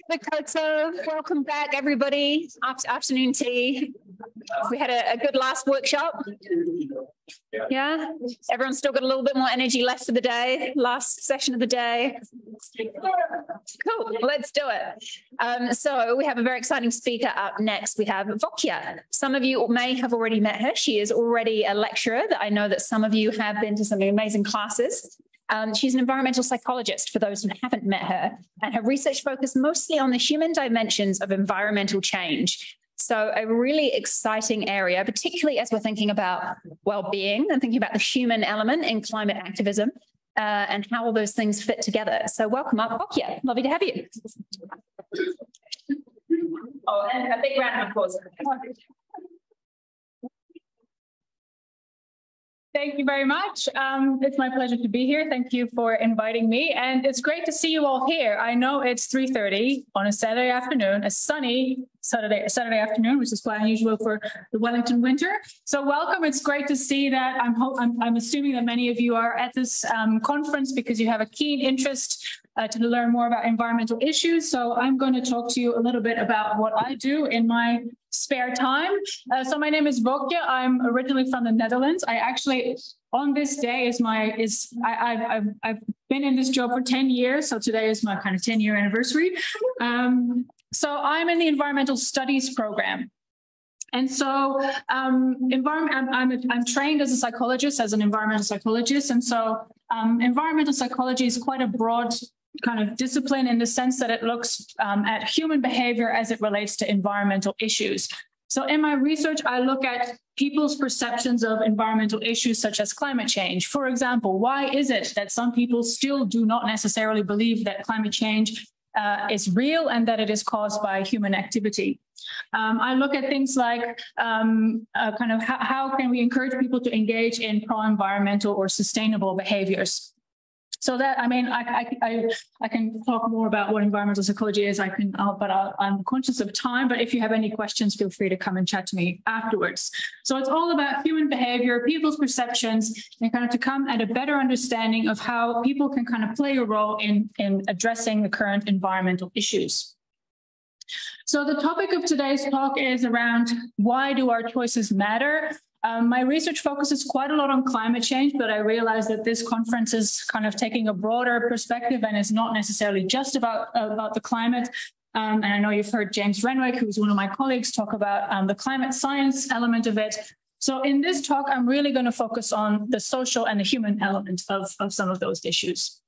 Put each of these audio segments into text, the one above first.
Welcome back, everybody. Afternoon tea. We had a good last workshop. Yeah, everyone's still got a little bit more energy left for the day, last session of the day. Cool, let's do it. So we have a very exciting speaker up next. We have Wokje. Some of you may have already met her. She is already a lecturer that I know that some of you have been to some amazing classes. She's an environmental psychologist, for those who haven't met her, and her research focused mostly on the human dimensions of environmental change. So a really exciting area, particularly as we're thinking about well-being and thinking about the human element in climate activism and how all those things fit together. So welcome up, Wokje. Lovely to have you. Oh, and a big round of applause. Thank you very much. It's my pleasure to be here. Thank you for inviting me. And it's great to see you all here. I know it's 3:30 on a Saturday afternoon, a sunny Saturday afternoon, which is quite unusual for the Wellington winter. So welcome. It's great to see that. I'm assuming that many of you are at this conference because you have a keen interest to learn more about environmental issues. So I'm going to talk to you a little bit about what I do in my spare time. So my name is Wokje. I'm originally from the Netherlands. I actually, on this day I've been in this job for 10 years. So today is my kind of 10-year anniversary. So I'm in the environmental studies program. And so I'm trained as a psychologist, as an environmental psychologist. And so environmental psychology is quite a broad kind of discipline in the sense that it looks at human behavior as it relates to environmental issues. So in my research, I look at people's perceptions of environmental issues such as climate change. For example, why is it that some people still do not necessarily believe that climate change is real and that it is caused by human activity? I look at things like kind of how can we encourage people to engage in pro-environmental or sustainable behaviors. So that, I mean, I can talk more about what environmental psychology is. I'm conscious of time, but if you have any questions, feel free to come and chat to me afterwards. So it's all about human behavior, people's perceptions, and kind of to come at a better understanding of how people can kind of play a role in addressing the current environmental issues. So the topic of today's talk is around why do our choices matter? My research focuses quite a lot on climate change, but I realize that this conference is kind of taking a broader perspective and is not necessarily just about the climate. And I know you've heard James Renwick, who's one of my colleagues, talk about the climate science element of it. So in this talk, I'm really going to focus on the social and the human element of some of those issues.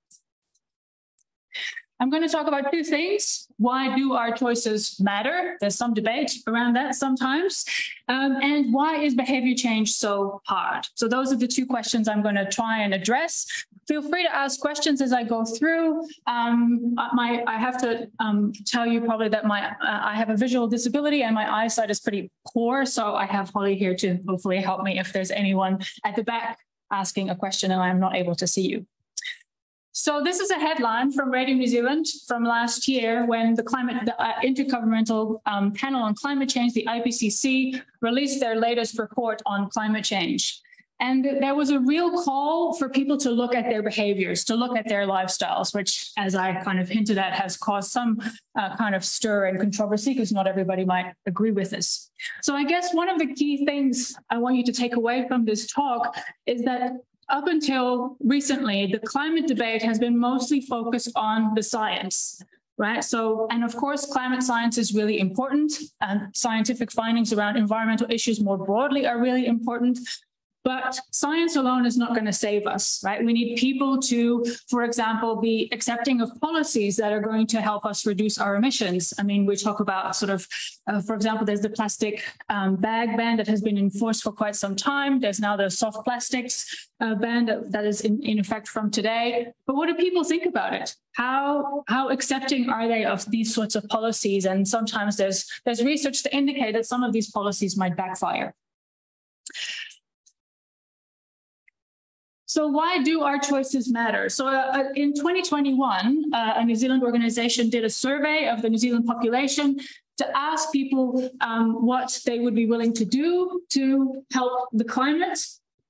I'm going to talk about two things. Why do our choices matter? There's some debate around that sometimes. And why is behavior change so hard? So those are the two questions I'm going to try and address. Feel free to ask questions as I go through. I have to tell you probably that I have a visual disability and my eyesight is pretty poor. So I have Holly here to hopefully help me if there's anyone at the back asking a question and I'm not able to see you. So this is a headline from Radio New Zealand from last year when the Intergovernmental Panel on Climate Change, the IPCC, released their latest report on climate change. And there was a real call for people to look at their behaviors, to look at their lifestyles, which, as I kind of hinted at, has caused some kind of stir and controversy because not everybody might agree with this. So I guess one of the key things I want you to take away from this talk is that up until recently, the climate debate has been mostly focused on the science, right? So, and of course, climate science is really important, and scientific findings around environmental issues more broadly are really important. But science alone is not going to save us, right? We need people to, for example, be accepting of policies that are going to help us reduce our emissions. I mean, we talk about sort of, for example, there's the plastic bag ban that has been enforced for quite some time. There's now the soft plastics ban that is in effect from today. But what do people think about it? How accepting are they of these sorts of policies? And sometimes there's research to indicate that some of these policies might backfire. So why do our choices matter? So in 2021, a New Zealand organization did a survey of the New Zealand population to ask people what they would be willing to do to help the climate.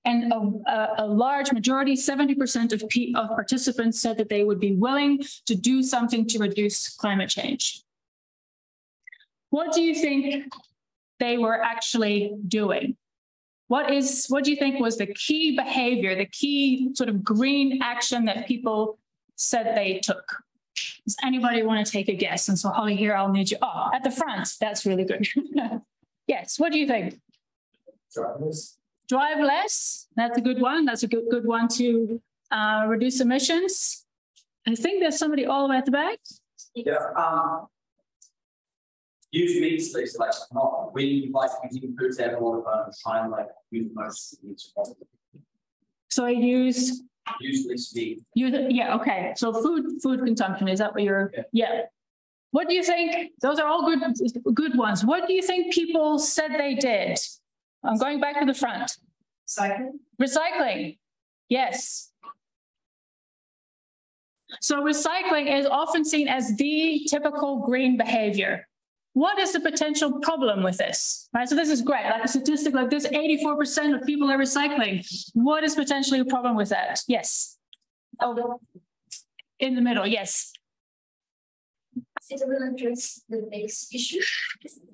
And a large majority, 70% of participants said that they would be willing to do something to reduce climate change. what do you think they were actually doing? What do you think was the key behavior, the key sort of green action that people said they took? Does anybody want to take a guess? And so, Holly, here I'll need you. Oh, at the front. That's really good. Yes. What do you think? Drive less. Drive less. That's a good one. That's a good one to reduce emissions. I think there's somebody all the way at the back. Yeah. Use meat space like not when like using food to have a lot of try and like use most meats possible. So I use less meat. Yeah, okay. So food consumption, is that what you're yeah. What do you think? Those are all good ones. What do you think people said they did? I'm going back to the front. Recycling. Yes. So recycling is often seen as the typical green behavior. What is the potential problem with this? Right. So this is great. Like a statistic like this, 84% of people are recycling. What is potentially a problem with that? Yes. Oh, in the middle. Yes. It doesn't address the base issue.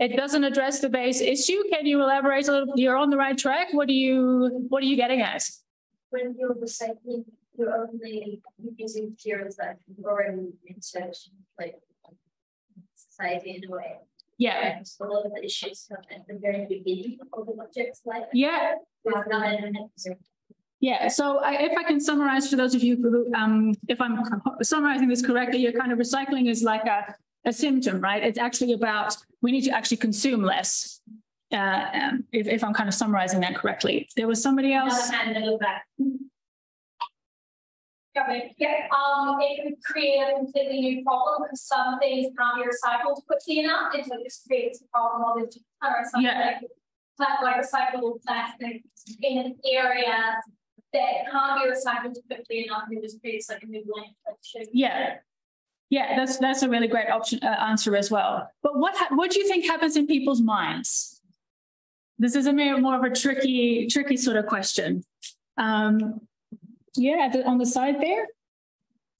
It doesn't address the base issue. Can you elaborate a little? You're on the right track. What are you getting at? When you're recycling, you're only using materials that you've already researched, like society in a way. Yeah. And a lot of the issues come at the very beginning of the projects, like yeah. Yeah. So if I can summarize for those of you who, if I'm summarizing this correctly, your kind of recycling is like a symptom, right? It's actually about we need to actually consume less. If I'm kind of summarizing that correctly. There was somebody else. It could create a completely new problem because some things can't be recycled quickly enough. And so this creates a problem of like recyclable plastic in an area that can't be recycled quickly enough, and it just creates like a new landfill. Yeah. Yeah, that's a really great answer as well. But what do you think happens in people's minds? This is more of a tricky sort of question. Yeah, on the side there.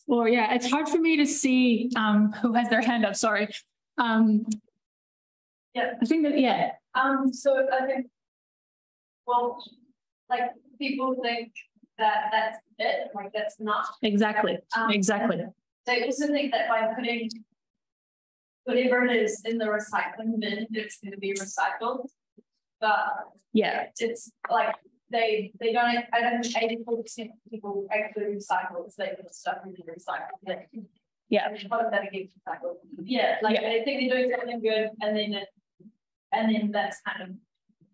Or yeah, it's hard for me to see who has their hand up. Sorry. Yeah, I think that yeah. So I think, well, like people think that that's it, like that's not Exactly. Exactly. They also think that by putting whatever it is in the recycling bin, it's going to be recycled. But yeah, it's like they don't. I don't think 84% of people actually recycle. They put stuff in the recycle. Yeah, part of that again recycled. Yeah, like they think they're doing something good, and then that's kind of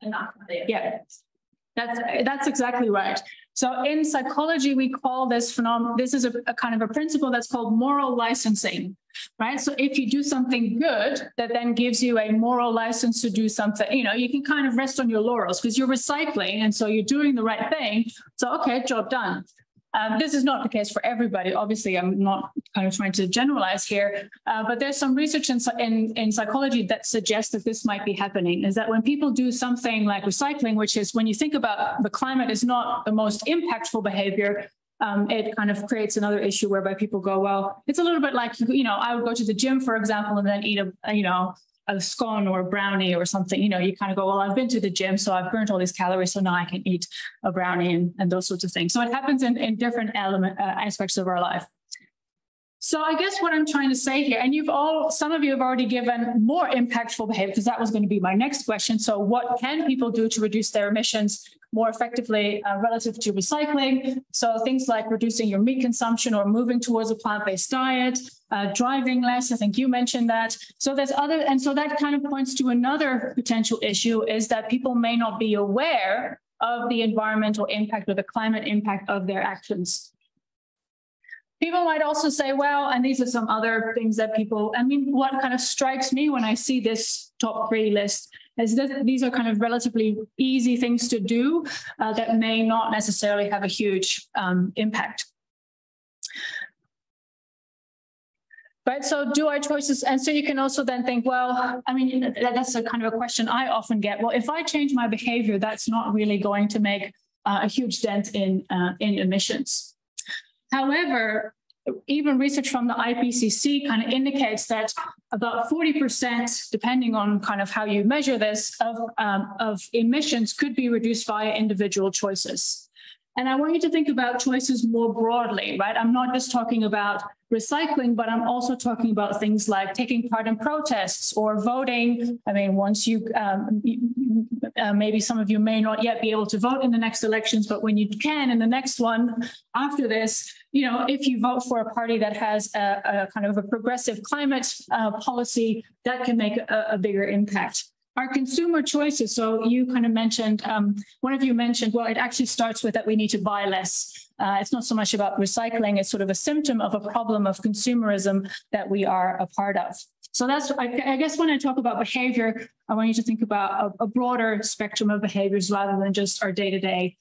enough there. Yeah, that's exactly right. So in psychology, we call this phenomenon. This is a kind of a principle that's called moral licensing, right? So if you do something good, that then gives you a moral license to do something. You know, you can kind of rest on your laurels because you're recycling, and so you're doing the right thing. So okay, job done. This is not the case for everybody. Obviously, I'm not kind of trying to generalize here, but there's some research in psychology that suggests that this might be happening, is that when people do something like recycling, which is when you think about the climate is not the most impactful behavior, it kind of creates another issue whereby people go, well, it's a little bit like, you know, I would go to the gym, for example, and then eat a scone or a brownie or something. You know, you kind of go, well, I've been to the gym, so I've burnt all these calories, so now I can eat a brownie and those sorts of things. So it happens in different aspects of our life. So I guess what I'm trying to say here, and some of you have already given more impactful behavior, because that was going to be my next question. So what can people do to reduce their emissions more effectively relative to recycling? So things like reducing your meat consumption or moving towards a plant-based diet, driving less. I think you mentioned that. So so that kind of points to another potential issue, is that people may not be aware of the environmental impact or the climate impact of their actions. People might also say, well, and these are some other things that what kind of strikes me when I see this top 3 list is that these are kind of relatively easy things to do that may not necessarily have a huge impact. Right, so do our choices, and so you can also then think, well, that's a kind of a question I often get. Well, if I change my behavior, that's not really going to make a huge dent in emissions. However, even research from the IPCC kind of indicates that about 40%, depending on kind of how you measure this, of emissions could be reduced via individual choices. And I want you to think about choices more broadly, right? I'm not just talking about recycling, but I'm also talking about things like taking part in protests or voting. I mean, once you, maybe some of you may not yet be able to vote in the next elections, but when you can in the next one after this, you know, if you vote for a party that has a kind of a progressive climate policy, that can make a bigger impact. Our consumer choices, so you kind of mentioned, one of you mentioned, well, it actually starts with that we need to buy less. It's not so much about recycling, it's sort of a symptom of a problem of consumerism that we are a part of. So that's, I guess when I talk about behavior, I want you to think about a broader spectrum of behaviors rather than just our day-to-day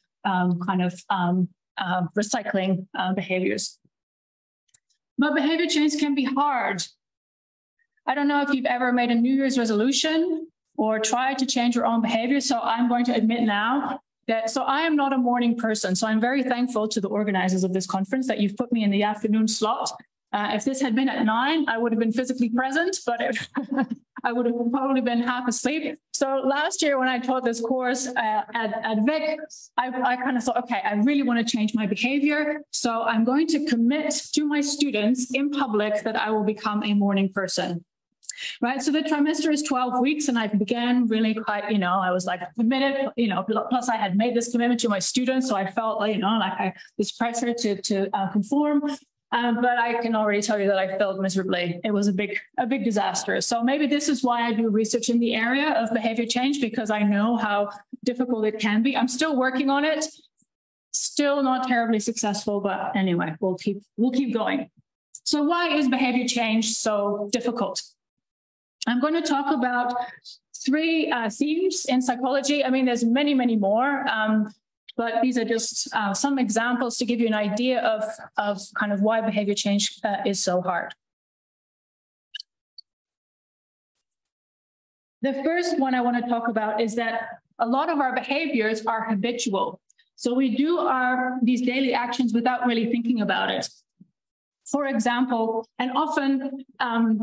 recycling behaviors. But behavior change can be hard. I don't know if you've ever made a New Year's resolution or try to change your own behavior. So I'm going to admit now that, so I am not a morning person. So I'm very thankful to the organizers of this conference that you've put me in the afternoon slot. If this had been at 9, I would have been physically present, but I would have probably been half asleep. So last year when I taught this course at Vic, I kind of thought, okay, I really want to change my behavior. So I'm going to commit to my students in public that I will become a morning person. Right. So the trimester is 12 weeks and I began really quite, you know, I was like committed, you know, plus I had made this commitment to my students. So I felt, you know, like this pressure to conform. But I can already tell you that I failed miserably. It was a big disaster. So maybe this is why I do research in the area of behavior change, because I know how difficult it can be. I'm still working on it. Still not terribly successful, but anyway, we'll keep going. So why is behavior change so difficult? I'm going to talk about 3 themes in psychology. I mean, there's many, many more, but these are just some examples to give you an idea of kind of why behavior change is so hard. The first one I want to talk about is that a lot of our behaviors are habitual. So we do these daily actions without really thinking about it. For example, and often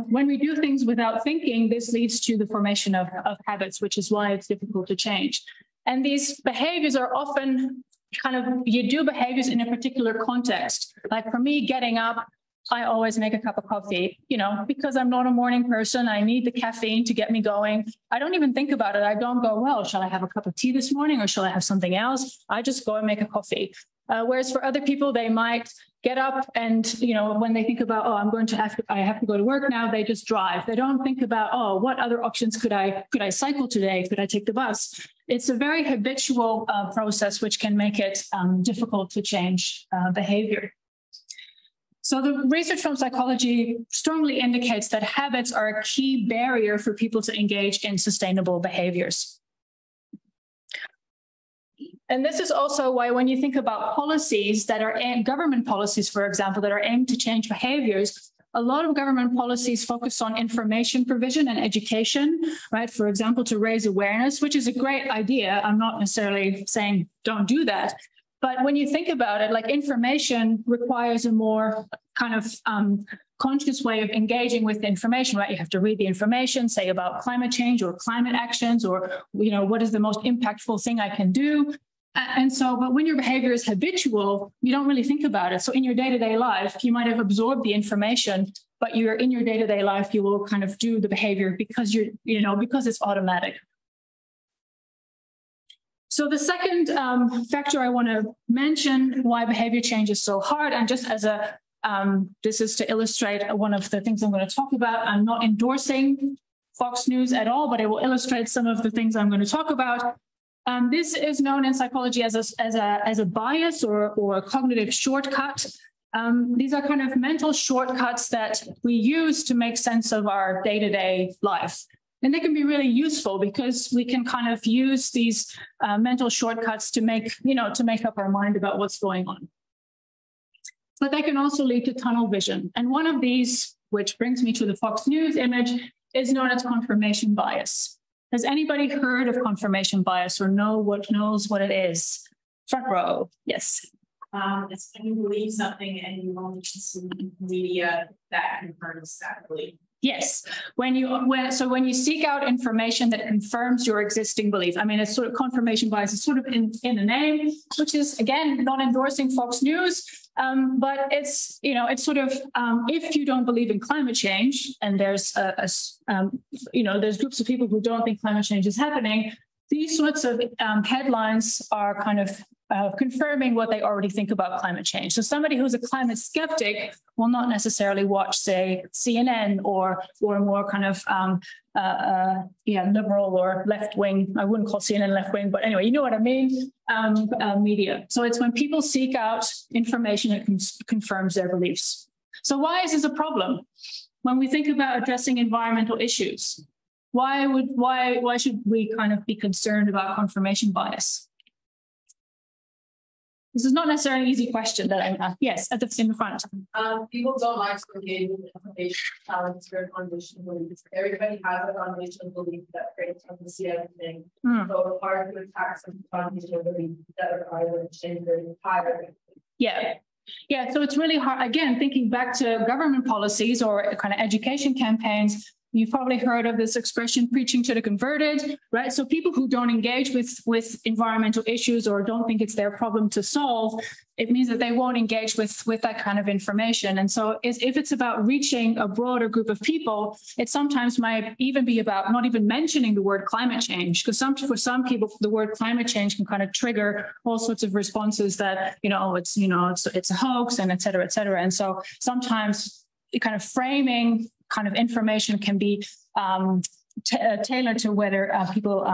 when we do things without thinking, this leads to the formation of habits, which is why it's difficult to change. And these behaviors are often kind of, you do behaviors in a particular context. Like for me, getting up, I always make a cup of coffee, you know, because I'm not a morning person. I need the caffeine to get me going. I don't even think about it. I don't go, well, shall I have a cup of tea this morning or shall I have something else? I just go and make a coffee. Whereas for other people, they might get up and, you know, when they think about, oh, I have to go to work now, they just drive. They don't think about, oh, what other options could I cycle today? Could I take the bus? It's a very habitual process, which can make it difficult to change behavior. So the research from psychology strongly indicates that habits are a key barrier for people to engage in sustainable behaviors. And this is also why when you think about policies that are government policies, for example, that are aimed to change behaviors, a lot of government policies focus on information provision and education, right? For example, to raise awareness, which is a great idea. I'm not necessarily saying don't do that. But when you think about it, like information requires a more kind of conscious way of engaging with the information, right? You have to read the information, say about climate change or climate actions, or, you know, what is the most impactful thing I can do? And so, but when your behavior is habitual, you don't really think about it. So in your day-to-day life, you might have absorbed the information, but in your day-to-day life, you will kind of do the behavior because because it's automatic. So the second factor I want to mention why behavior change is so hard, and just as this is to illustrate one of the things I'm going to talk about. I'm not endorsing Fox News at all, but it will illustrate some of the things I'm going to talk about. This is known in psychology as a bias or a cognitive shortcut. These are kind of mental shortcuts that we use to make sense of our day-to-day life. And they can be really useful because we can kind of use these mental shortcuts to make up our mind about what's going on. But they can also lead to tunnel vision. And one of these, which brings me to the Fox News image, is known as confirmation bias. Has anybody heard of confirmation bias or knows what it is? Front row, yes. It's when you believe something and you only consume media that confirms that belief. Yes, when you seek out information that confirms your existing belief. I mean, it's sort of confirmation bias is sort of in the name, which is again not endorsing Fox News, but it's it's sort of if you don't believe in climate change, and there's there's groups of people who don't think climate change is happening. These sorts of headlines are kind of confirming what they already think about climate change. So somebody who's a climate skeptic will not necessarily watch, say, CNN or more kind of liberal or left wing. I wouldn't call CNN left wing, but anyway, you know what I mean. Media. So it's when people seek out information that confirms their beliefs. So why is this a problem? When we think about addressing environmental issues, why should we kind of be concerned about confirmation bias? This is not necessarily an easy question that I'm asking. Yes, in the front. People don't like to engage with information challenge their foundational beliefs. Everybody has a foundational belief that creates them to see everything. So it's hard to attack some foundational beliefs that are either change their entire. Yeah, so it's really hard. Again, thinking back to government policies or kind of education campaigns, you've probably heard of this expression, preaching to the converted, right? So people who don't engage with environmental issues or don't think it's their problem to solve, it means that they won't engage with that kind of information. And so if it's about reaching a broader group of people, it sometimes might even be about not even mentioning the word climate change, because for some people, the word climate change can kind of trigger all sorts of responses that, it's a hoax and et cetera, et cetera. And so sometimes kind of framing kind of information can be tailored to whether people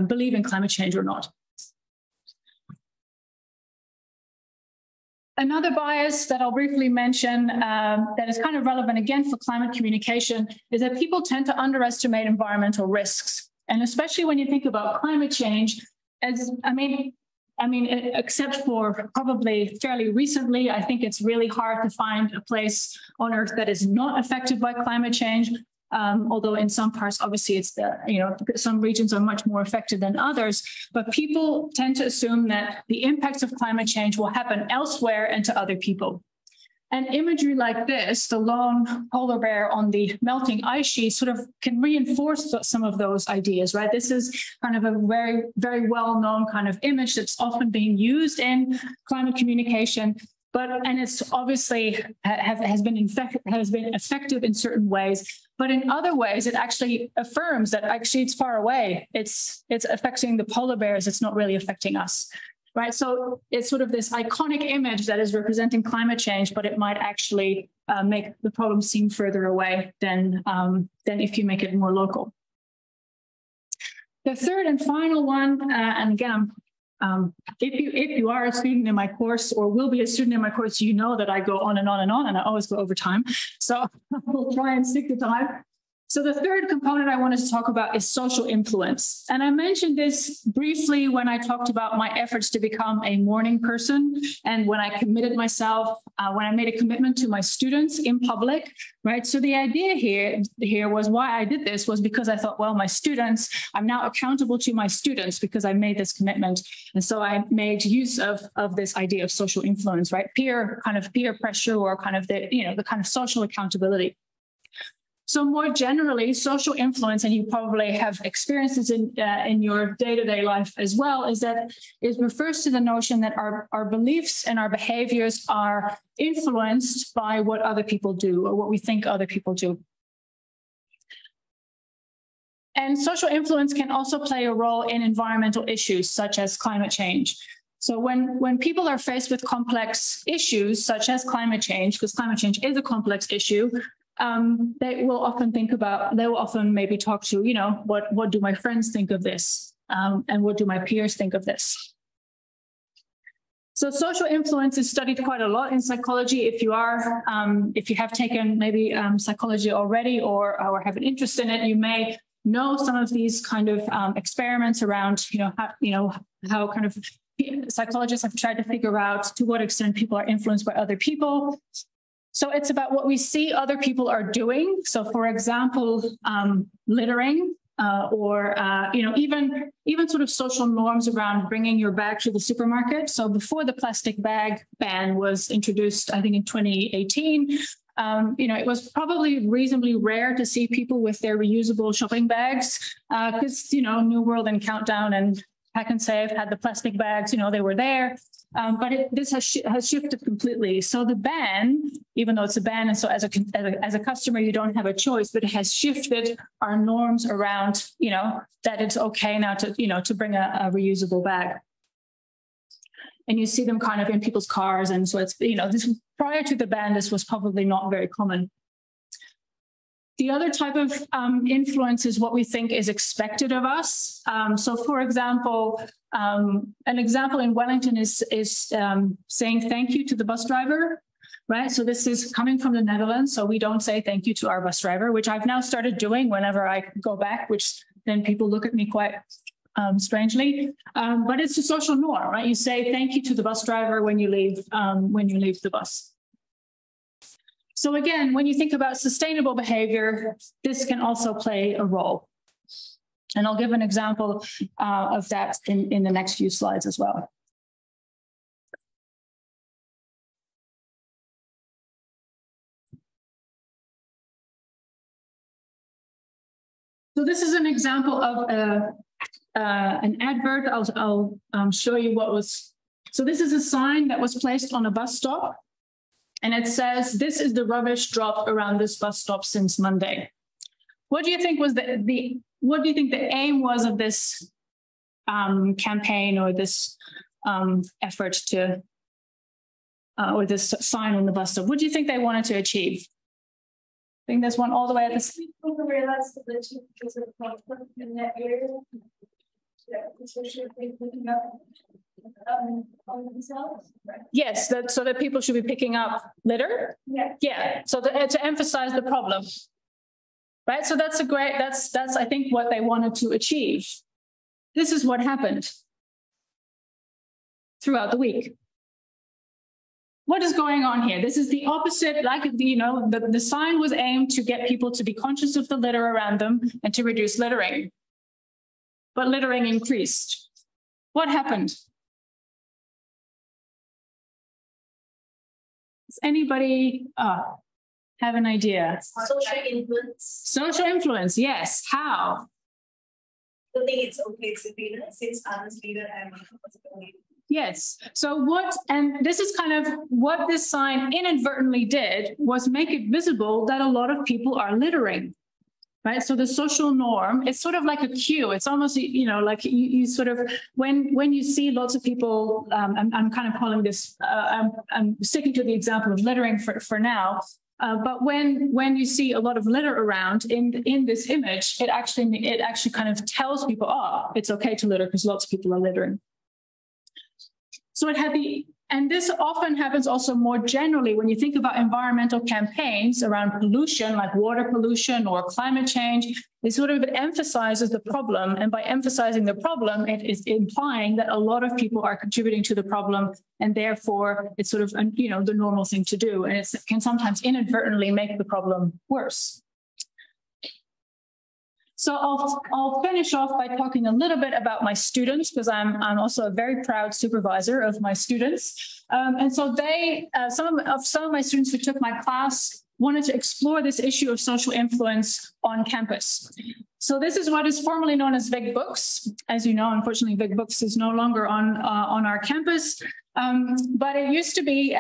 believe in climate change or not. Another bias that I'll briefly mention that is kind of relevant again for climate communication is that people tend to underestimate environmental risks. And especially when you think about climate change, except for probably fairly recently, I think it's really hard to find a place on Earth that is not affected by climate change. Although in some parts, obviously, it's some regions are much more affected than others. But people tend to assume that the impacts of climate change will happen elsewhere and to other people. And imagery like this, the lone polar bear on the melting ice sheet, sort of can reinforce some of those ideas, right? This is kind of a very, very well-known kind of image that's often being used in climate communication, and it's obviously has been effective in certain ways. But in other ways, it actually affirms that actually it's far away. It's affecting the polar bears. It's not really affecting us. Right, so it's sort of this iconic image that is representing climate change, but it might actually make the problem seem further away than if you make it more local. The third and final one, and again, if you are a student in my course or will be a student in my course, you know that I go on and on and on, and I always go over time. So we'll try and stick to time. So the third component I wanted to talk about is social influence. And I mentioned this briefly when I talked about my efforts to become a morning person and when I committed myself, when I made a commitment to my students in public, right? So the idea here was why I did this was because I thought, well, my students, I'm now accountable to my students because I made this commitment. And so I made use of this idea of social influence, right? Peer pressure or kind of the kind of social accountability. So more generally, social influence, and you probably have experienced this in your day-to-day life as well, it refers to the notion that our beliefs and our behaviors are influenced by what other people do or what we think other people do. And social influence can also play a role in environmental issues such as climate change. So when people are faced with complex issues such as climate change, because climate change is a complex issue, they will often maybe talk to, what do my friends think of this? And what do my peers think of this? So social influence is studied quite a lot in psychology. If you have taken maybe psychology already or have an interest in it, you may know some of these kind of experiments around, how kind of psychologists have tried to figure out to what extent people are influenced by other people. So it's about what we see other people are doing. So for example, littering, Even sort of social norms around bringing your bag to the supermarket. So before the plastic bag ban was introduced, I think in 2018, it was probably reasonably rare to see people with their reusable shopping bags because, New World and Countdown and Pack and Save had the plastic bags, they were there. But this has shifted completely. So the ban, even though it's a ban, and so as a customer, you don't have a choice, but it has shifted our norms around, that it's okay now to bring a reusable bag. And you see them kind of in people's cars. And so it's, this prior to the ban, this was probably not very common. The other type of influence is what we think is expected of us. So, for example, an example in Wellington is saying thank you to the bus driver, right? So this is coming from the Netherlands. So we don't say thank you to our bus driver, which I've now started doing whenever I go back, which then people look at me quite strangely. But it's a social norm, right? You say thank you to the bus driver when you leave the bus. So again, when you think about sustainable behavior, this can also play a role. And I'll give an example of that in the next few slides as well. So this is an example of an advert. I'll show you what was. So this is a sign that was placed on a bus stop. And it says, this is the rubbish dropped around this bus stop since Monday. What do you think was what do you think the aim was of this campaign or this effort to, or this sign on the bus stop? What do you think they wanted to achieve? I think there's one all the way at the. People realize that the teachers are conflict in that area. Yeah, especially if they're picking up on themselves. Right. Yes, so that people should be picking up litter. Yeah. Yeah. So to emphasize the problem. Right. So that's I think what they wanted to achieve. This is what happened throughout the week. What is going on here? This is the opposite, like, the sign was aimed to get people to be conscious of the litter around them and to reduce littering. But littering increased. What happened? Does anybody have an idea? Social influence. Social influence, yes. How? I think it's okay to be there since others leader and yes. So and this is kind of what this sign inadvertently did was make it visible that a lot of people are littering. Right. So the social norm, it's sort of like a cue. It's almost, like you sort of, when you see lots of people, I'm kind of calling this, I'm sticking to the example of littering for now. But when you see a lot of litter around in this image, it actually kind of tells people, it's okay to litter because lots of people are littering. So it had and this often happens also more generally when you think about environmental campaigns around pollution, like water pollution or climate change. It emphasizes the problem. And by emphasizing the problem, it is implying that a lot of people are contributing to the problem. And therefore, it's sort of, the normal thing to do. And it can sometimes inadvertently make the problem worse. So I'll finish off by talking a little bit about my students, because I'm also a very proud supervisor of my students. And so some of my students who took my class wanted to explore this issue of social influence on campus. So this is what is formerly known as Big Books. As you know, unfortunately, Big Books is no longer on our campus. But it used to be,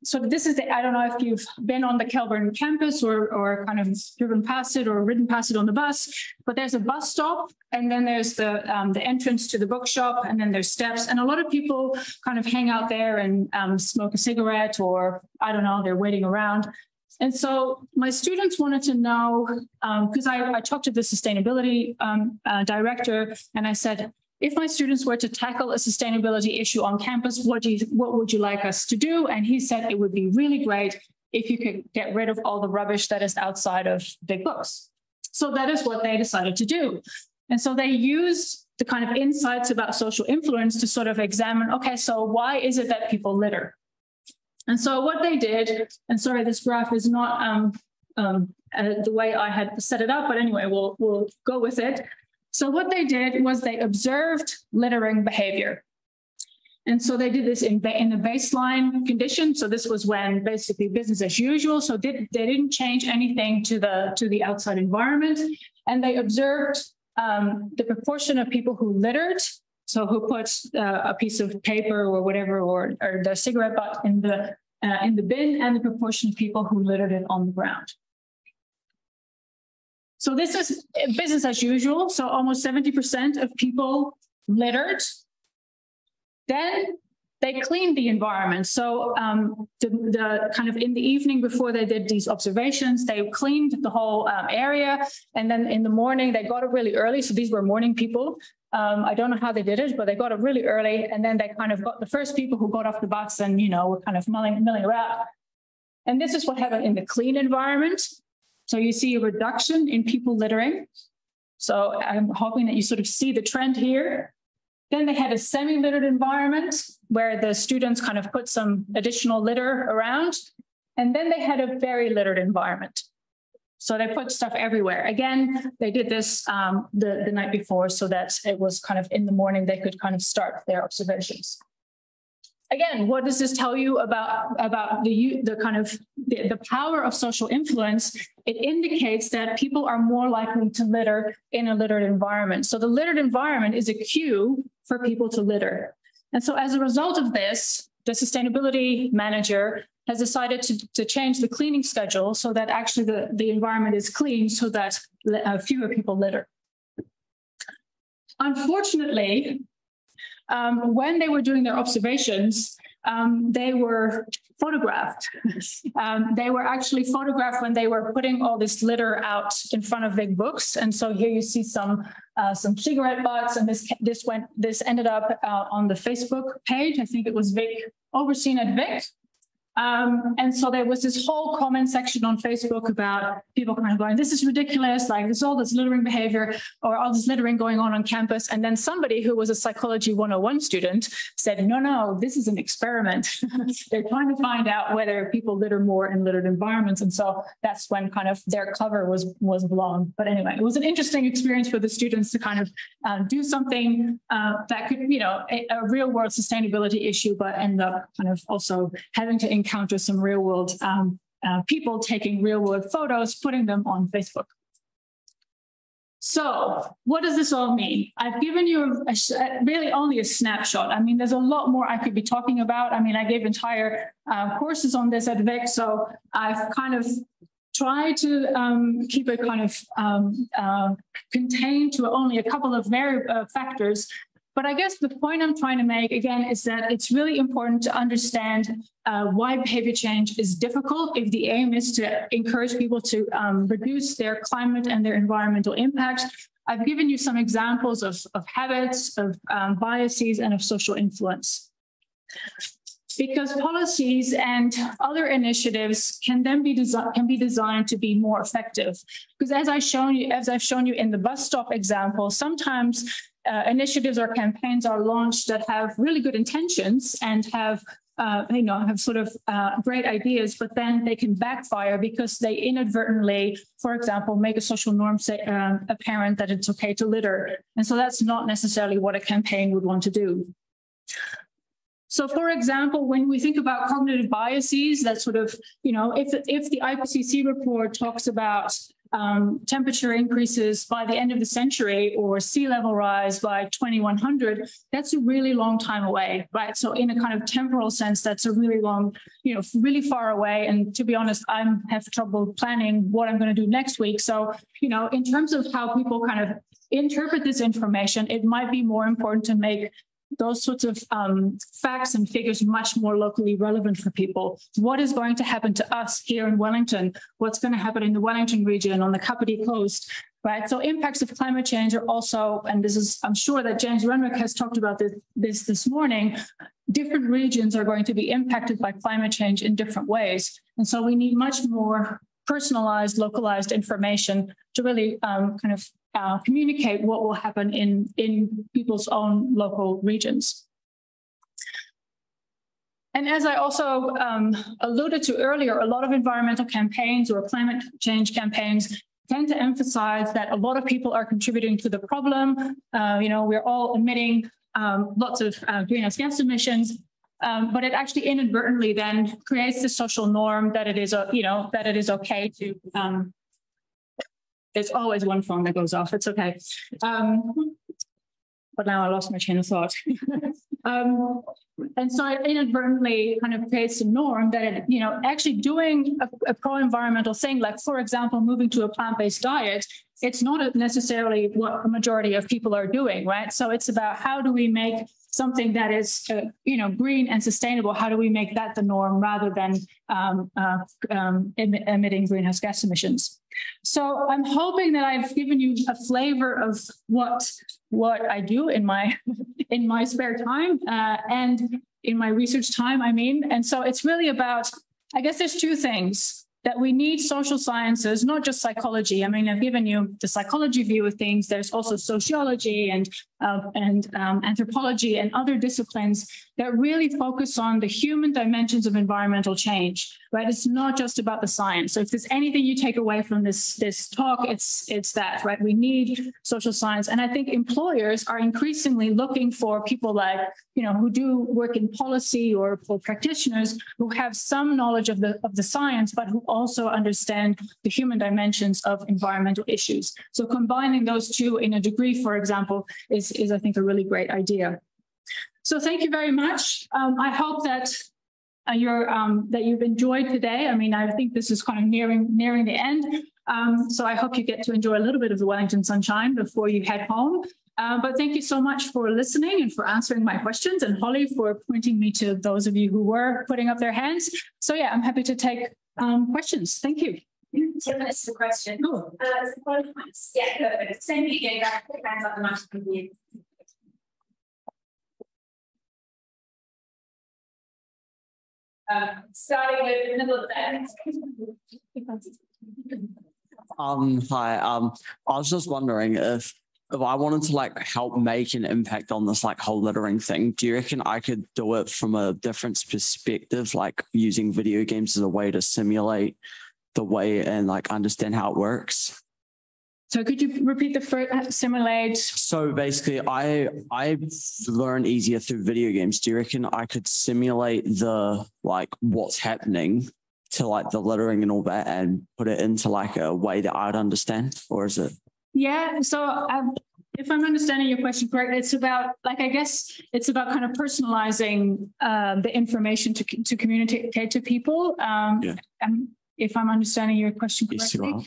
so this is I don't know if you've been on the Kelburn campus or kind of driven past it or ridden past it on the bus, but there's a bus stop and then there's the entrance to the bookshop and then there's steps. And a lot of people kind of hang out there and smoke a cigarette or, I don't know, they're waiting around. And so my students wanted to know, because I talked to the sustainability director and I said, if my students were to tackle a sustainability issue on campus, what would you like us to do? And he said it would be really great if you could get rid of all the rubbish that is outside of Big Books. So that is what they decided to do. And so they used the kind of insights about social influence to sort of examine, okay, so why is it that people litter? And so what they did, and sorry, this graph is not the way I had set it up, but anyway, we'll go with it. So what they did was they observed littering behavior. And so they did this in the baseline condition. So this was when basically business as usual. So they didn't change anything to the outside environment. And they observed the proportion of people who littered. So who put a piece of paper or whatever, or their cigarette butt in the bin, and the proportion of people who littered it on the ground. So this is business as usual. So almost 70% of people littered. Then they cleaned the environment. So the kind of in the evening before they did these observations, they cleaned the whole area. And then in the morning, they got it really early. So these were morning people. I don't know how they did it, but they got it really early. And then they kind of got the first people who got off the bus and, were kind of milling around. And this is what happened in the clean environment. So you see a reduction in people littering. So I'm hoping that you sort of see the trend here. Then they had a semi-littered environment where the students kind of put some additional litter around. And then they had a very littered environment. So they put stuff everywhere. Again, they did this the night before so that it was kind of in the morning they could kind of start their observations. Again, what does this tell you about the power of social influence? It indicates that people are more likely to litter in a littered environment. So the littered environment is a cue for people to litter. And so as a result of this, the sustainability manager has decided to change the cleaning schedule so that actually the environment is clean so that fewer people litter. Unfortunately, when they were doing their observations, they were photographed. They were actually photographed when they were putting all this litter out in front of big books. And so here you see some cigarette butts, and this ended up on the Facebook page. I think it was Vic, overseen at Vic. And so there was this whole comment section on Facebook about people kind of going, this is ridiculous, like there's all this littering behavior or all this littering going on campus. And then somebody who was a Psychology 101 student said, no, this is an experiment. They're trying to find out whether people litter more in littered environments. And so that's when kind of their cover was blown. But anyway, it was an interesting experience for the students to kind of do something that could, a real world sustainability issue, but end up kind of also having to encounter some real world people taking real world photos, putting them on Facebook. So what does this all mean? I've given you really only a snapshot. I mean, there's a lot more I could be talking about. I mean, I gave entire courses on this at Vic, so I've kind of tried to keep it kind of contained to only a couple of factors. But I guess the point I'm trying to make, again, is that it's really important to understand why behavior change is difficult if the aim is to encourage people to reduce their climate and their environmental impacts. I've given you some examples of habits, of biases, and of social influence. Because policies and other initiatives can then be designed to be more effective. Because as I've shown you in the bus stop example, sometimes initiatives or campaigns are launched that have really good intentions and have sort of great ideas, but then they can backfire because they inadvertently, for example, make a social norm apparent that it's okay to litter. And so that's not necessarily what a campaign would want to do. So, for example, when we think about cognitive biases, that sort of, if the IPCC report talks about temperature increases by the end of the century or sea level rise by 2100, that's a really long time away, right? So in a kind of temporal sense, that's a really long, really far away. And to be honest, I have trouble planning what I'm going to do next week. So, in terms of how people kind of interpret this information, it might be more important to make those sorts of facts and figures much more locally relevant for people. What is going to happen to us here in Wellington? What's going to happen in the Wellington region, on the Kapiti Coast, right? So impacts of climate change are also, and this is, I'm sure that James Renwick has talked about this morning, different regions are going to be impacted by climate change in different ways. And so we need much more personalized, localized information to really communicate what will happen in people's own local regions. And as I also alluded to earlier, a lot of environmental campaigns or climate change campaigns tend to emphasize that a lot of people are contributing to the problem. We're all emitting lots of greenhouse gas emissions, but it actually inadvertently then creates the social norm that it is, that it is okay to. There's always one phone that goes off. It's okay. But now I lost my chain of thought. And so it inadvertently kind of creates a norm that it, actually doing a pro-environmental thing, like, for example, moving to a plant-based diet, it's not necessarily what a majority of people are doing, right? So it's about how do we make something that is, green and sustainable, how do we make that the norm rather than emitting greenhouse gas emissions? So I'm hoping that I've given you a flavor of what I do in my spare time and in my research time, And so it's really about, I guess there's two things. That we need social sciences, not just psychology. I've given you the psychology view of things. There's also sociology and anthropology and other disciplines that really focus on the human dimensions of environmental change, right? It's not just about the science. So if there's anything you take away from this talk, it's that, right? We need social science. And I think employers are increasingly looking for people like, who do work in policy or for practitioners who have some knowledge of the science, but who also understand the human dimensions of environmental issues. So combining those two in a degree, for example, is I think a really great idea. So thank you very much. I hope that that you've enjoyed today. I think this is kind of nearing the end. So I hope you get to enjoy a little bit of the Wellington sunshine before you head home. But thank you so much for listening and for answering my questions, and Holly for pointing me to those of you who were putting up their hands. So yeah, I'm happy to take questions. Thank you. 10 minutes to the question. Oh. Yeah, perfect. Same video, put hands up the microphone. Starting with the middle of that. Hi. I was just wondering if I wanted to help make an impact on this whole littering thing, do you reckon I could do it from a different perspective, like using video games as a way to simulate the way and understand how it works? So could you repeat the first, simulate? So basically I learn easier through video games. Do you reckon I could simulate the what's happening to the littering and all that and put it into a way that I'd understand, or is it? Yeah, so if I'm understanding your question correctly, it's about I guess it's about kind of personalizing the information to communicate to people. Yeah. If I'm understanding your question correctly. Yes, you are.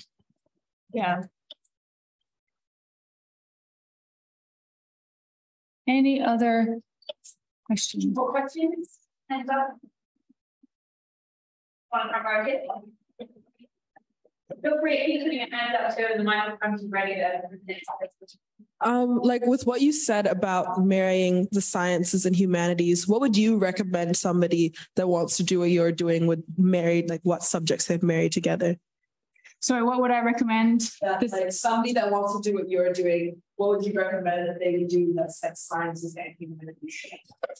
Yeah. Any other questions? More questions? Hands up. One from our kid. Feel free to keep putting your hands up so the microphone's ready to. With what you said about marrying the sciences and humanities, what would you recommend somebody that wants to do what you're doing would marry, what subjects they've married together? Sorry, what would I recommend? Somebody that wants to do what you're doing, what would you recommend that they would do that's sciences and humanities?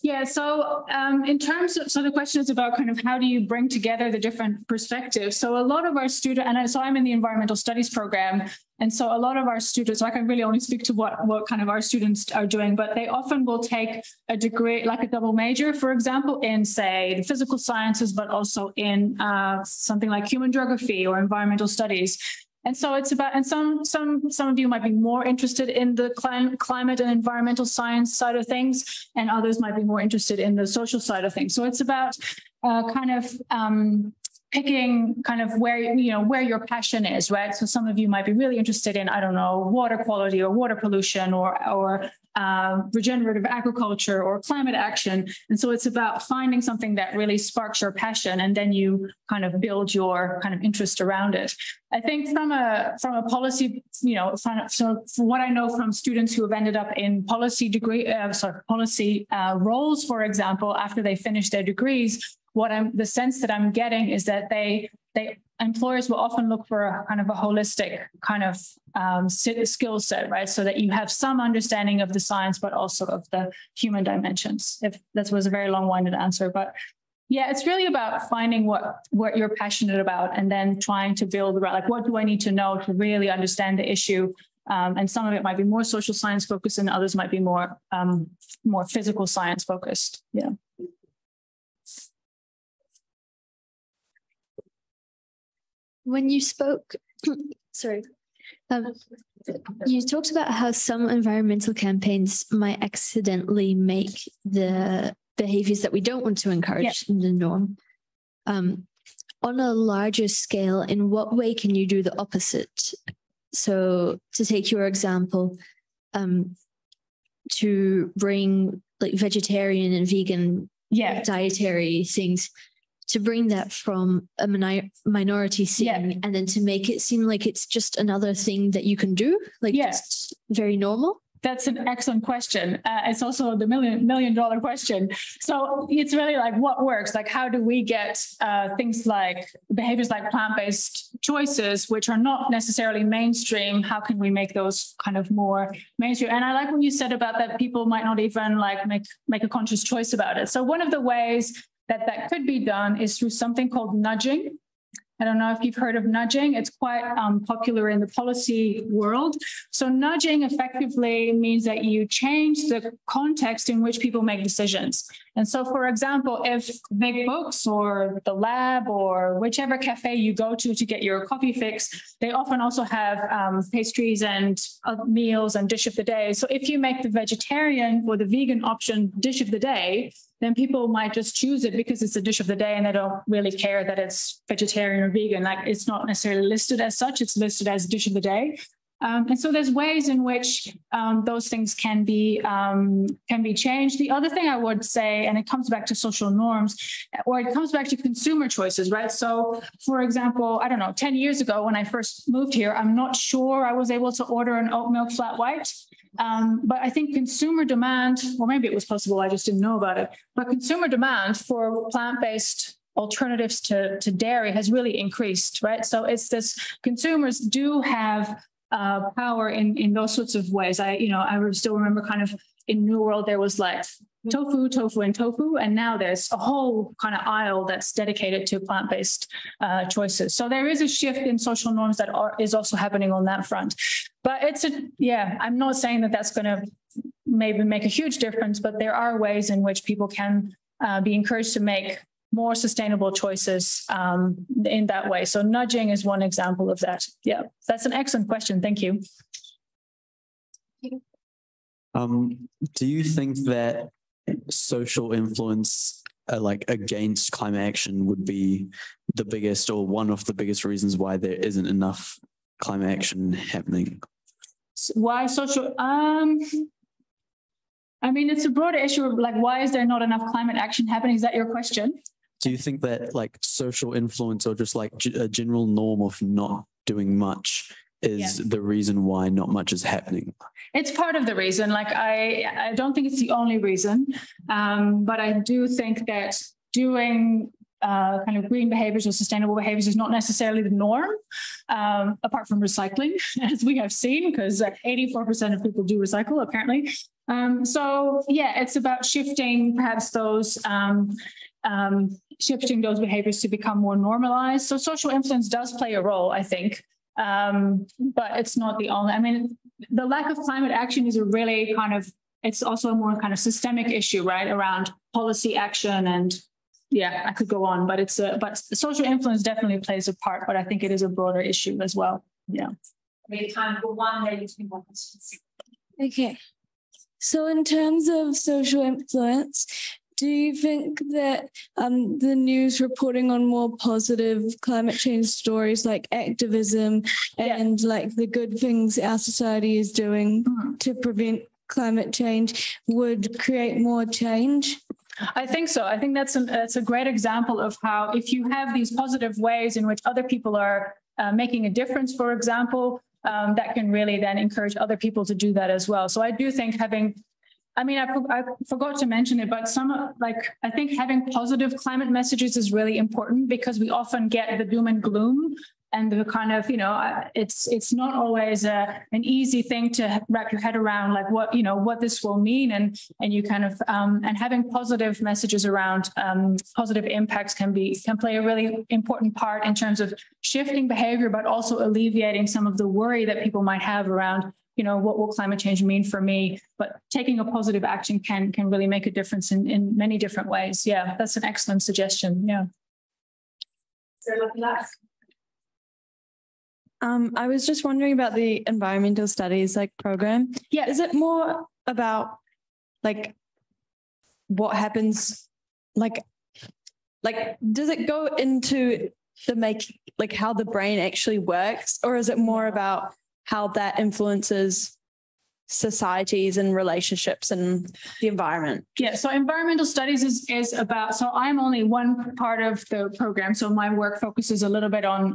Yeah, so in terms of, so the question is about kind of how do you bring together the different perspectives? So a lot of our students, and so I'm in the environmental studies program, and so a lot of our students, I can really only speak to what kind of our students are doing, but they often will take a degree, like a double major, for example, in say the physical sciences, but also in something like human geography or environmental studies. And so it's about, and some of you might be more interested in the climate and environmental science side of things, and others might be more interested in the social side of things. So it's about picking kind of where your passion is, right? So some of you might be really interested in, I don't know, water quality or water pollution or regenerative agriculture or climate action. And so it's about finding something that really sparks your passion, and then you kind of build your kind of interest around it. I think from a policy, so from what I know from students who have ended up in policy roles, for example, after they finish their degrees, the sense that I'm getting is that employers will often look for a kind of a holistic kind of skill set, right? So that you have some understanding of the science, but also of the human dimensions. If that was a very long-winded answer, but Yeah, it's really about finding what you're passionate about and then trying to build around, like, what do I need to know to really understand the issue? And some of it might be more social science focused and others might be more physical science focused. Yeah. When you spoke, sorry, you talked about how some environmental campaigns might accidentally make the behaviors that we don't want to encourage in the norm. On a larger scale, in what way can you do the opposite? So to take your example, to bring like vegetarian and vegan dietary things, to bring that from a minority scene and then to make it seem like it's just another thing that you can do, like just very normal? That's an excellent question. It's also the million dollar question. So it's really like what works, like how do we get things like behaviors like plant-based choices, which are not necessarily mainstream, how can we make those kind of more mainstream? And I like what you said about that people might not even like make a conscious choice about it. So one of the ways that could be done is through something called nudging. I don't know if you've heard of nudging. It's quite popular in the policy world. So nudging effectively means that you change the context in which people make decisions. And so, for example, if Big Books or the lab or whichever cafe you go to get your coffee fix, they often also have pastries and meals and dish of the day. So if you make the vegetarian or the vegan option dish of the day, then people might just choose it because it's a dish of the day and they don't really care that it's vegetarian or vegan. Like, it's not necessarily listed as such, it's listed as dish of the day. And so there's ways in which those things can be changed. The other thing I would say, and it comes back to social norms, or it comes back to consumer choices, right? So, for example, I don't know, 10 years ago when I first moved here, I'm not sure I was able to order an oat milk flat white. But I think consumer demand, or maybe it was possible, I just didn't know about it, but consumer demand for plant-based alternatives to dairy has really increased, right? So it's this, consumers do have power in those sorts of ways. I still remember kind of in New World, there was like tofu, and now there's a whole kind of aisle that's dedicated to plant-based choices. So there is a shift in social norms that is also happening on that front. But I'm not saying that that's going to maybe make a huge difference, but there are ways in which people can be encouraged to make more sustainable choices in that way. So nudging is one example of that. Yeah, that's an excellent question. Thank you. Do you think that social influence like against climate action would be the biggest or one of the biggest reasons why there isn't enough climate action happening? Why social? I mean, it's a broader issue of like, why is there not enough climate action happening? Is that your question? Do you think that like social influence or just like a general norm of not doing much is the reason why not much is happening? It's part of the reason. Like, I don't think it's the only reason, but I do think that doing kind of green behaviors or sustainable behaviors is not necessarily the norm, apart from recycling, as we have seen, because 84% of people do recycle, apparently. So yeah, it's about shifting perhaps those behaviors to become more normalized. So social influence does play a role, I think, but it's not the only. I mean, the lack of climate action is a really kind of, it's also a more kind of systemic issue, right, around policy action, and yeah, I could go on, but but social influence definitely plays a part, but I think it is a broader issue as well. Yeah. We have time for one, maybe two more questions. Okay. So in terms of social influence, do you think that the news reporting on more positive climate change stories like activism and like the good things our society is doing to prevent climate change would create more change? I think so. I think that's a great example of how, if you have these positive ways in which other people are making a difference, for example, that can really then encourage other people to do that as well. So I do think I forgot to mention it, but I think having positive climate messages is really important, because we often get the doom and gloom and the kind of, it's not always an easy thing to wrap your head around, like what this will mean, and you kind of and having positive messages around positive impacts can play a really important part in terms of shifting behavior, but also alleviating some of the worry that people might have around, what will climate change mean for me? But taking a positive action can really make a difference in many different ways. Yeah, that's an excellent suggestion. Yeah. So last. I was just wondering about the environmental studies program. Yeah. Is it more about what happens, does it go into how the brain actually works, or is it more about how that influences societies and relationships and the environment? Yeah, so environmental studies is about, so I'm only one part of the program, so my work focuses a little bit on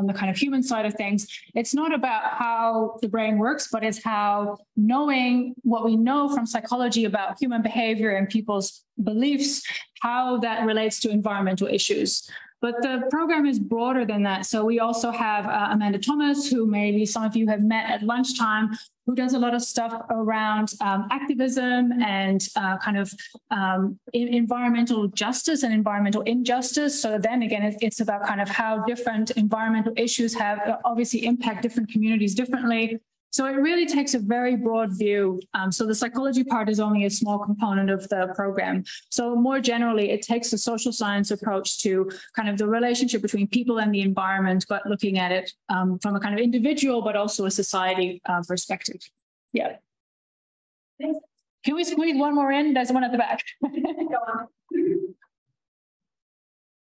the kind of human side of things. It's not about how the brain works, but it's how knowing what we know from psychology about human behavior and people's beliefs, how that relates to environmental issues. But the program is broader than that. So we also have Amanda Thomas, who maybe some of you have met at lunchtime, who does a lot of stuff around activism and environmental justice and environmental injustice. So then again, it's about kind of how different environmental issues have obviously impact different communities differently. So it really takes a very broad view. So the psychology part is only a small component of the program. So more generally, it takes a social science approach to kind of the relationship between people and the environment, but looking at it from a kind of individual, but also a society perspective. Yeah. Can we squeeze one more in? There's one at the back. Go on.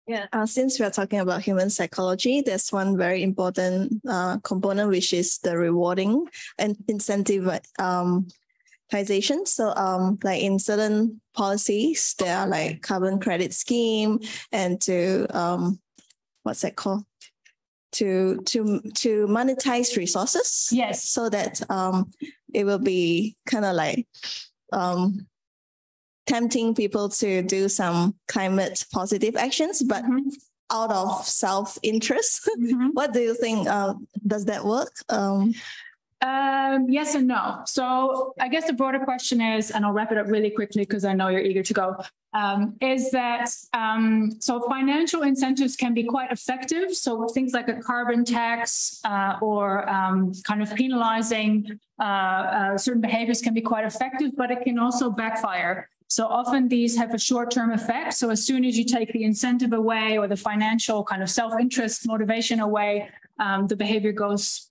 Yeah, since we are talking about human psychology, there's one very important component, which is the rewarding and incentivization. So in certain policies, there are carbon credit scheme and to what's that called? To monetize resources. Yes. So that it will be kind of tempting people to do some climate positive actions, but out of self-interest. What do you think? Does that work? Yes and no. So I guess the broader question is, and I'll wrap it up really quickly because I know you're eager to go, is that so financial incentives can be quite effective. So things like a carbon tax or kind of penalizing certain behaviors can be quite effective, but it can also backfire. So often these have a short-term effect. So as soon as you take the incentive away or the financial kind of self-interest motivation away, the behavior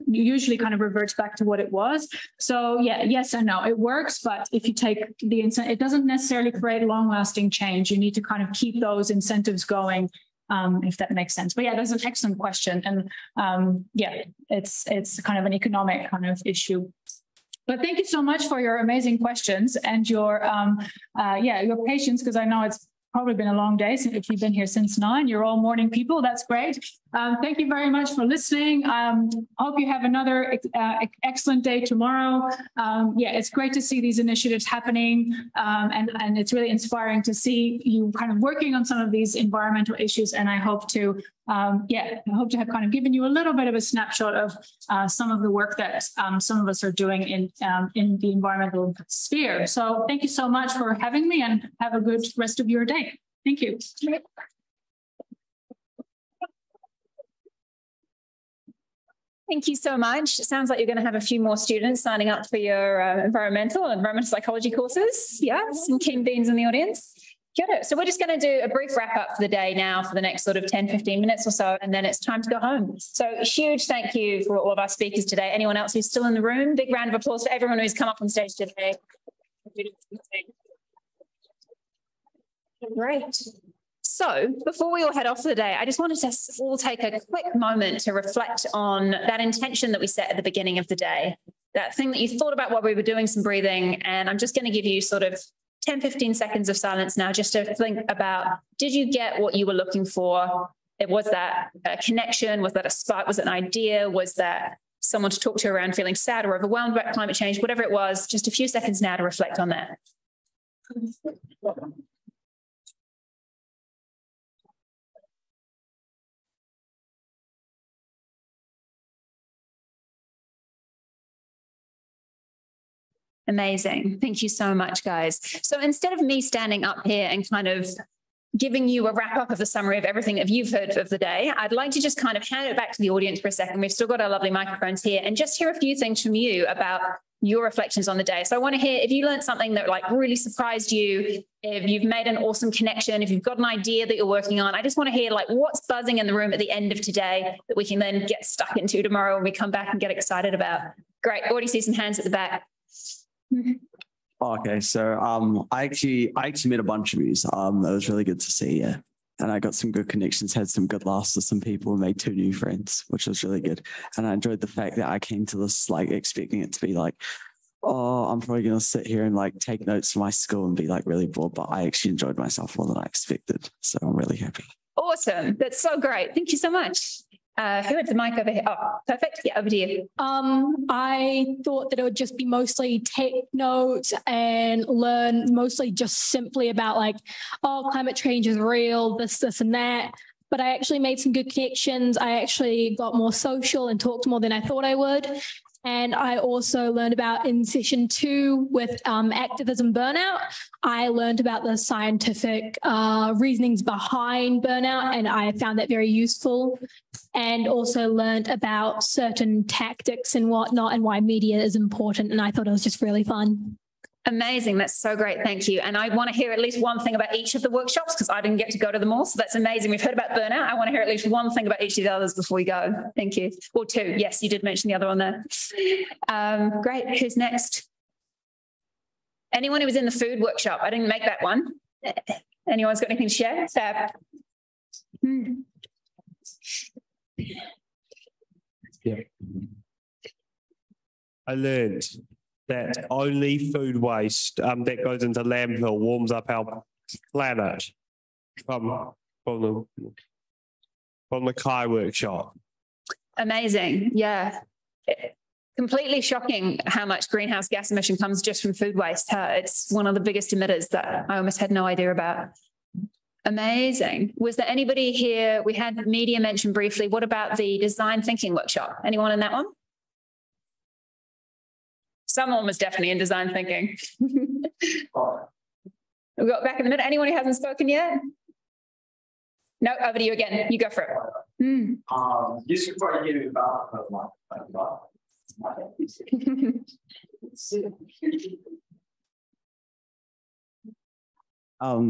usually kind of reverts back to what it was. So yeah, yes and no, it works, but if you take the incentive, it doesn't necessarily create long-lasting change. You need to kind of keep those incentives going, if that makes sense. But yeah, that's an excellent question. And yeah, it's kind of an economic kind of issue. But thank you so much for your amazing questions and your patience, because I know it's probably been a long day if you've been here since 9. You're all morning people. That's great. Thank you very much for listening. Hope you have another excellent day tomorrow. Yeah, it's great to see these initiatives happening, and it's really inspiring to see you kind of working on some of these environmental issues. And I hope to have kind of given you a little bit of a snapshot of some of the work that some of us are doing in the environmental sphere. So thank you so much for having me, and have a good rest of your day. Thank you. Thank you so much. It sounds like you're going to have a few more students signing up for your environmental psychology courses. Yeah, some keen beans in the audience. Good. So we're just going to do a brief wrap up for the day now for the next sort of 10, 15 minutes or so, and then it's time to go home. So a huge thank you for all of our speakers today. Anyone else who's still in the room, big round of applause for everyone who's come up on stage today. Great. So before we all head off for the day, I just wanted to all take a quick moment to reflect on that intention that we set at the beginning of the day, that thing that you thought about while we were doing some breathing. And I'm just going to give you sort of 10, 15 seconds of silence now just to think about, did you get what you were looking for? Was that a connection? Was that a spark? Was it an idea? Was that someone to talk to around feeling sad or overwhelmed about climate change? Whatever it was, just a few seconds now to reflect on that. Amazing. Thank you so much, guys. So instead of me standing up here and kind of giving you a wrap up of the summary of everything that you've heard of the day, I'd like to just kind of hand it back to the audience for a second. We've still got our lovely microphones here and just hear a few things from you about your reflections on the day. So I want to hear if you learned something that like really surprised you, if you've made an awesome connection, if you've got an idea that you're working on. I just want to hear like what's buzzing in the room at the end of today that we can then get stuck into tomorrow when we come back and get excited about. Great. Already see some hands at the back. Okay, so I actually met a bunch of yous. It was really good to see, yeah. And I got some good connections, had some good laughs with some people, and made 2 new friends, which was really good. And I enjoyed the fact that I came to this like expecting it to be like, oh, I'm probably gonna sit here and like take notes for my school and be like really bored, but I actually enjoyed myself more than I expected. So I'm really happy. Awesome. That's so great. Thank you so much. Who had the mic over here? Oh, perfect. Yeah, over to you. I thought that it would just be mostly take notes and learn mostly just simply about like, oh, climate change is real, this, and that. But I actually made some good connections. I actually got more social and talked more than I thought I would. And I also learned about in session 2 with activism burnout. I learned about the scientific reasonings behind burnout, and I found that very useful. And also learned about certain tactics and whatnot and why media is important. And I thought it was just really fun. Amazing. That's so great. Thank you. And I want to hear at least one thing about each of the workshops because I didn't get to go to them all. So that's amazing. We've heard about burnout. I want to hear at least one thing about each of the others before we go. Thank you. Or 2. Yes, you did mention the other one there. Great. Who's next? Anyone who was in the food workshop? I didn't make that one. Anyone's got anything to share? Fab. Yeah. I learned that only food waste that goes into landfill warms up our planet from the Kai workshop. Amazing. Yeah. Completely shocking how much greenhouse gas emission comes just from food waste. It's one of the biggest emitters that I almost had no idea about. Amazing. Was there anybody here? We had media mentioned briefly. What about the design thinking workshop? Anyone in that one? Someone was definitely in design thinking. We've got back in the middle. Anyone who hasn't spoken yet? No, over to you again. You go for it. You should probably give me about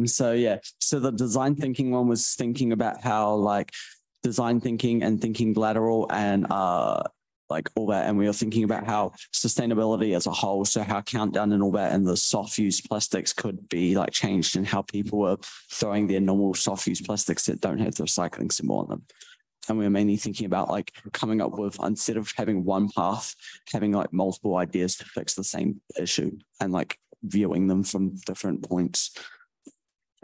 So the design thinking one was thinking about how like design thinking and thinking lateral and like all that, and we were thinking about how sustainability as a whole, so how countdown and all that and the soft use plastics could be like changed and how people were throwing their normal soft use plastics that don't have the recycling symbol on them. And we were mainly thinking about like coming up with, instead of having one path, having like multiple ideas to fix the same issue and like viewing them from different points.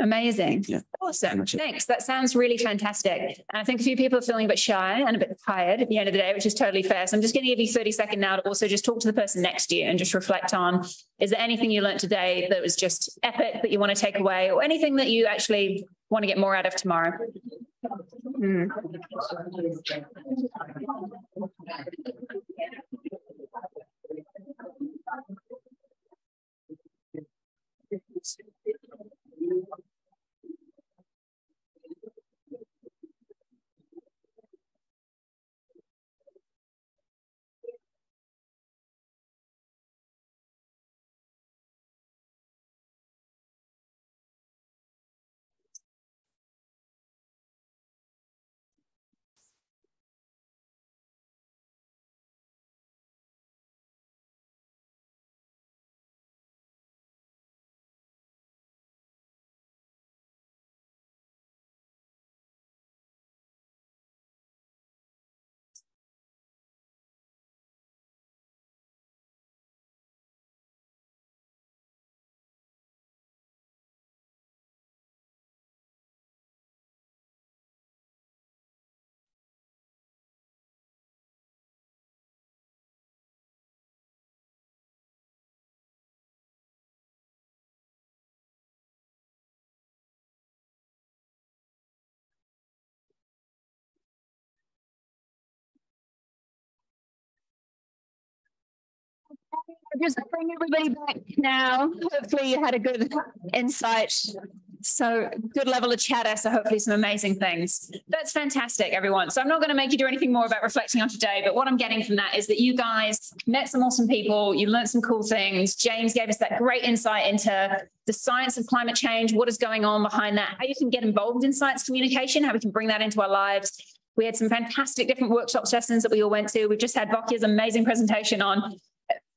Amazing. Yeah. Awesome. Thanks. That sounds really fantastic. And I think a few people are feeling a bit shy and a bit tired at the end of the day, which is totally fair. So I'm just going to give you 30 seconds now to also just talk to the person next to you and just reflect on, is there anything you learned today that was just epic that you want to take away, or anything that you actually want to get more out of tomorrow? Just bring everybody back now. Hopefully you had a good insight. So good level of chatter. So hopefully some amazing things. That's fantastic, everyone. So I'm not going to make you do anything more about reflecting on today, but what I'm getting from that is that you guys met some awesome people. You learned some cool things. James gave us that great insight into the science of climate change, what is going on behind that, how you can get involved in science communication, how we can bring that into our lives. We had some fantastic different workshop sessions that we all went to. We've just had Wokje's amazing presentation on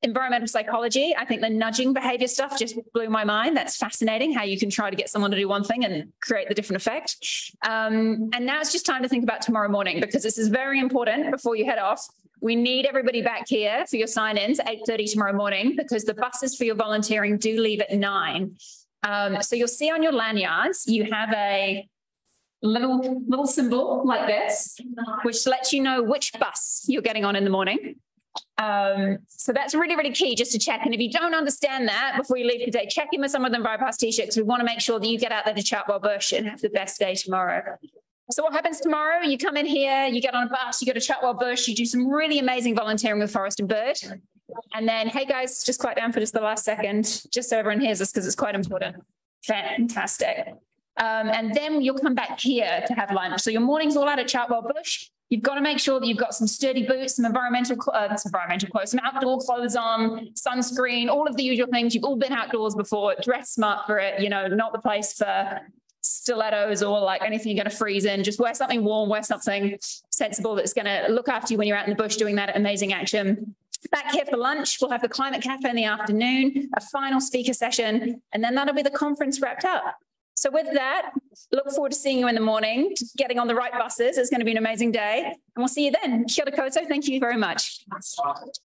environmental psychology. I think the nudging behavior stuff just blew my mind. That's fascinating how you can try to get someone to do one thing and create the different effect. And now it's just time to think about tomorrow morning, because this is very important before you head off. We need everybody back here for your sign-ins at 8:30 tomorrow morning, because the buses for your volunteering do leave at 9. So you'll see on your lanyards, you have a little symbol like this, which lets you know which bus you're getting on in the morning. So that's really, really key just to check. And if you don't understand that before you leave today, check in with some of the EnviroPAST t-shirts. We want to make sure that you get out there to Chartwell Bush and have the best day tomorrow. So what happens tomorrow? You come in here, you get on a bus, you go to Chartwell Bush, you do some really amazing volunteering with Forest and Bird. And then, hey guys, just quiet down for just the last second, just so everyone hears us, because it's quite important. Fantastic. And then you'll come back here to have lunch. So your morning's all out at Chartwell Bush. You've got to make sure that you've got some sturdy boots, some environmental clothes, some outdoor clothes on, sunscreen, all of the usual things. You've all been outdoors before. Dress smart for it, you know, not the place for stilettos or like anything you're going to freeze in. Just wear something warm, wear something sensible that's going to look after you when you're out in the bush doing that amazing action. Back here for lunch, we'll have the Climate Cafe in the afternoon, a final speaker session, and then that'll be the conference wrapped up. So with that, look forward to seeing you in the morning, getting on the right buses. It's going to be an amazing day. And we'll see you then. Kia ora koutou. Thank you very much.